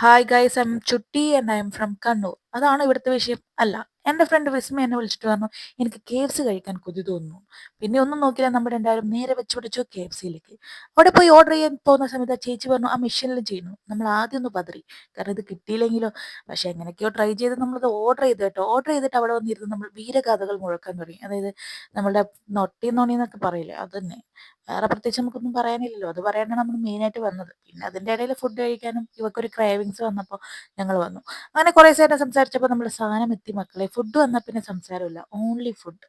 Hi guys, I am Chutti and I am from Kannur. അതാണ് ഇവിടുത്തെ വിഷയം. അല്ല, എൻ്റെ ഫ്രണ്ട് വിസ്മ എന്നെ വിളിച്ചിട്ട് പറഞ്ഞു, എനിക്ക് KFC കഴിക്കാൻ കൊതി തോന്നുന്നു. പിന്നെ ഒന്നും നോക്കില്ല, നമ്മുടെ എന്തായാലും നേരെ വെച്ച് പിടിച്ചു KFCയിലേക്ക്. അവിടെ പോയി ഓർഡർ ചെയ്യാൻ പോകുന്ന സമയത്ത് ആ ചേച്ചി പറഞ്ഞു ആ മെഷീനിൽ ചെയ്യുന്നു. നമ്മൾ ആദ്യം ഒന്ന് പതറി, കാരണം ഇത് കിട്ടിയില്ലെങ്കിലോ. പക്ഷെ എങ്ങനെയൊക്കെയോ ട്രൈ ചെയ്ത് നമ്മളത് ഓർഡർ ചെയ്ത് കേട്ടോ. ഓർഡർ ചെയ്തിട്ട് അവിടെ വന്നിരുന്ന് നമ്മൾ വീരഗാഥകൾ മുഴക്കാൻ തുടങ്ങി. അതായത് നമ്മളുടെ നൊട്ടി നോണി എന്നൊക്കെ പറയില്ലേ, അത് തന്നെ. വേറെ പ്രത്യേകിച്ച് നമുക്കൊന്നും പറയാനില്ലല്ലോ. അത് പറയാനാണ് നമ്മൾ മെയിനായിട്ട് വന്നത്. പിന്നെ അതിൻ്റെ ഇടയിൽ ഫുഡ് കഴിക്കാനും ഇവക്കൊരു ക്രേവിങ്സ് വന്നപ്പോൾ ഞങ്ങൾ വന്നു. അങ്ങനെ കുറേ നേരം സംസാരിച്ചപ്പോൾ നമ്മൾ സാധനം എത്തി മക്കളെ. ഫുഡ് വന്നാൽ പിന്നെ സംസാരമില്ല, ഓൺലി ഫുഡ്.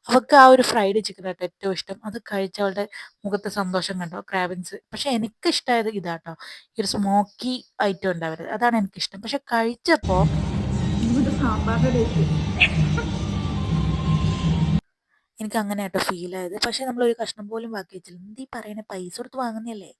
അവൾക്ക് ആ ഒരു ഫ്രൈഡ് ചിക്കൻ ആട്ടോ ഏറ്റവും ഇഷ്ടം. അത് കഴിച്ചവളുടെ മുഖത്തെ സന്തോഷം കണ്ടോ, ക്രാവിങ്സ്. പക്ഷെ എനിക്ക് ഇഷ്ടമായത് ഇതാട്ടോ, ഈ ഒരു സ്മോക്കി ഐറ്റം ഉണ്ടാവരുത്, അതാണ് എനിക്കിഷ്ടം. പക്ഷെ കഴിച്ചപ്പോൾ സാമ്പാറിൻ്റെ ടേസ്റ്റ് എനിക്ക് അങ്ങനെ കേട്ടോ ഫീൽ ആയത്. പക്ഷേ നമ്മളൊരു കഷ്ണം പോലും ബാക്കി വെച്ചില്ല. എന്തീ പറയണേ, പൈസ കൊടുത്ത് വാങ്ങുന്നതല്ലേ.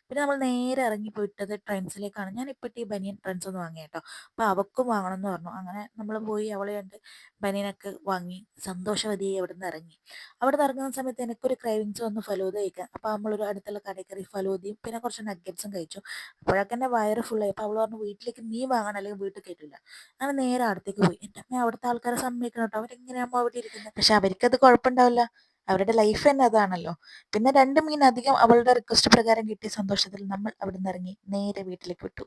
പിന്നെ നമ്മൾ നേരെ ഇറങ്ങിപ്പോയിട്ടത് ട്രെൻഡ്സിലേക്കാണ്. ഞാൻ ഇപ്പോഴത്തെ ഈ ബനിയൻ ട്രെൻഡ്സ് ഒന്ന് വാങ്ങി കേട്ടോ. അപ്പോൾ അവൾക്കും വാങ്ങണം എന്ന് പറഞ്ഞു. അങ്ങനെ നമ്മൾ പോയി അവളെ കണ്ട് ബനിയനൊക്കെ വാങ്ങി സന്തോഷവതിയായി അവിടെ നിന്ന് ഇറങ്ങി. അവിടെ നിന്ന് ഇറങ്ങുന്ന സമയത്ത് എനിക്കൊരു ക്രൈവിങ്സ് വന്ന് ഫലൂദ കഴിക്കാൻ. അപ്പോൾ നമ്മളൊരു അടുത്തുള്ള കടയിൽ കയറി ഫലൂദയും പിന്നെ കുറച്ച് നഗ്ഗറ്റ്സും കഴിച്ചു. അപ്പോഴൊക്കെ എൻ്റെ വയറ് ഫുള്ളായി. അപ്പോൾ അവൾ പറഞ്ഞു വീട്ടിലേക്ക് നീ വാങ്ങണം, അല്ലെങ്കിൽ വീട്ടിൽ കയറ്റില്ല. അങ്ങനെ നേരെ അടുത്തേക്ക് പോയി. എൻ്റെ അമ്മ അവിടുത്തെ ആൾക്കാരെ സമ്മതിക്കണം കേട്ടോ, അവരെങ്ങനെയാകുമ്പോൾ അവിടെ ഇരിക്കുന്നത്. പക്ഷെ അവർക്കത് കുഴപ്പമുണ്ടാവില്ല, അവരുടെ ലൈഫ് തന്നെ അതാണല്ലോ. പിന്നെ 2 മീൻ അധികം അവളുടെ റിക്വസ്റ്റ് പ്രകാരം കിട്ടിയ സന്തോഷത്തിൽ നമ്മൾ അവിടെ നിന്ന് ഇറങ്ങി നേരെ വീട്ടിലേക്ക് വിട്ടു.